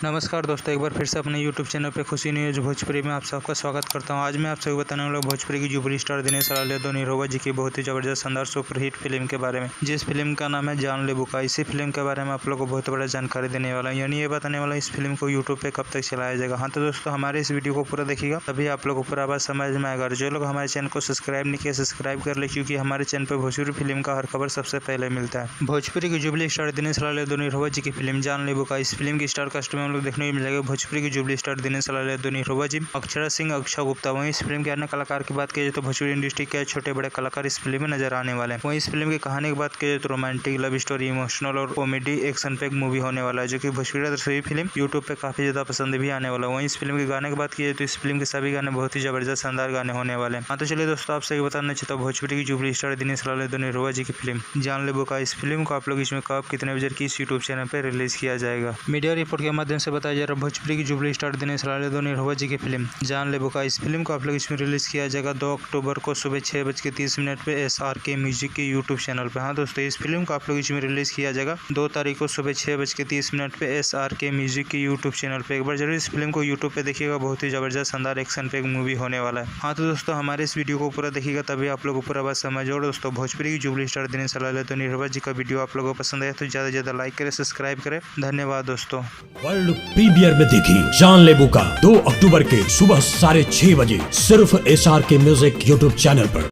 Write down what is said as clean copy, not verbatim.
नमस्कार दोस्तों, एक बार फिर से अपने YouTube चैनल पे खुशी न्यूज़ भोजपुरी में आप सबका स्वागत करता हूं। आज मैं आप सबको बताने वाला भोजपुरी की जुबली स्टार दिनेश लाल निरहुआ जी की बहुत ही ज़बरदस्त शानदार सुपरहिट फिल्म के बारे में, जिस फिल्म का नाम है जान ले बुका। इसी फिल्म के बारे में आप लोगों को बहुत बड़ा जानकारी देने वाला है, यानी ये बताने वाला इस फिल्म को यूट्यूब पे कब तक चलाया जाएगा। हाँ तो दोस्तों, हमारे इस वीडियो को पूरा देखिएगा, तभी आप लोग को पूरा बात समझ में आएगा। जो लोग हमारे चैनल को सब्सक्राइब नहीं किया, सब्सक्राइब कर ले, क्योंकि हमारे चैनल पर भोजपुरी फिल्म का हर खबर सबसे पहले मिलता है। भोजपुरी की जुबली स्टार दिनेश लाल निरहुआ जी की फिल्म जान ले बुका, इस फिल्म की स्टार कास्ट में हम लोग देखने को मिलेगा भोजपुरी की जुबली स्टार दिनेश लाल निरहुआ जी, अक्षरा सिंह, अक्षय गुप्ता। वहीं इस फिल्म के अन्य कलाकार की बात की जाए तो भोजपुरी इंडस्ट्री के छोटे बड़े कलाकार इस फिल्म में नजर आने वाले हैं। वहीं इस फिल्म की कहानी की बात की जाए तो रोमांटिक, लव स्टोरी, इमोशनल और कॉमेडी एक्शन पैक मूवी होने वाला है, जो कि भोजपुरी फिल्म यूट्यूब पे काफी ज्यादा पसंद भी आने वाला है। वहीं इस फिल्म के गाने की बात की जाए तो इस फिल्म के सभी गाने बहुत ही जबरदस्त शानदार गाने होने वाले हैं। हाँ तो चलिए दोस्तों, आपसे बताना चाहता हूँ भोजपुरी की जुबली स्टार दिनेश लाल निरहुआ जी की फिल्म जान ले बुका, इस फिल्म को आप लोग इसमें कब कितने बजे की इस यूट्यूब चैनल पर रिलीज किया जाएगा। मीडिया रिपोर्ट के माध्यम से बताया जा रहा है भोजपुरी की जुबली स्टार दिनेश लाल निरहुआ जी की फिल्म जान ले बुका, इस फिल्म को आप लोग इसमें रिलीज किया जाएगा 2 अक्टूबर को सुबह 6:30 पे SRK म्यूजिक के यूट्यूब चैनल पे। हाँ दोस्तों, इस फिल्म को आप लोग इसमें रिलीज किया जाएगा 2 तारीख को सुबह 6:30 पे SRK म्यूजिक के यूट्यूब चैनल पे। एक बार जरूर इस फिल्म को यूट्यूब पे देखिएगा, बहुत ही जबरदस्त शानदार एक्शन पैक मूवी होने वाला है। हाँ तो दोस्तों, हमारे इस वीडियो को पूरा देखिएगा, तभी आप लोग को पूरा बात समझ। और दोस्तों, भोजपुरी की जुबली स्टार दिनेश लाल निरहुआ जी का वीडियो आप लोगों को पसंद आया तो ज्यादा से ज्यादा लाइक करें, सब्सक्राइब करें। धन्यवाद दोस्तों। वर्ल्ड प्रीमियर में देखी जान ले बुका 2 अक्टूबर के सुबह 6:30 बजे सिर्फ SRK म्यूजिक यूट्यूब चैनल पर।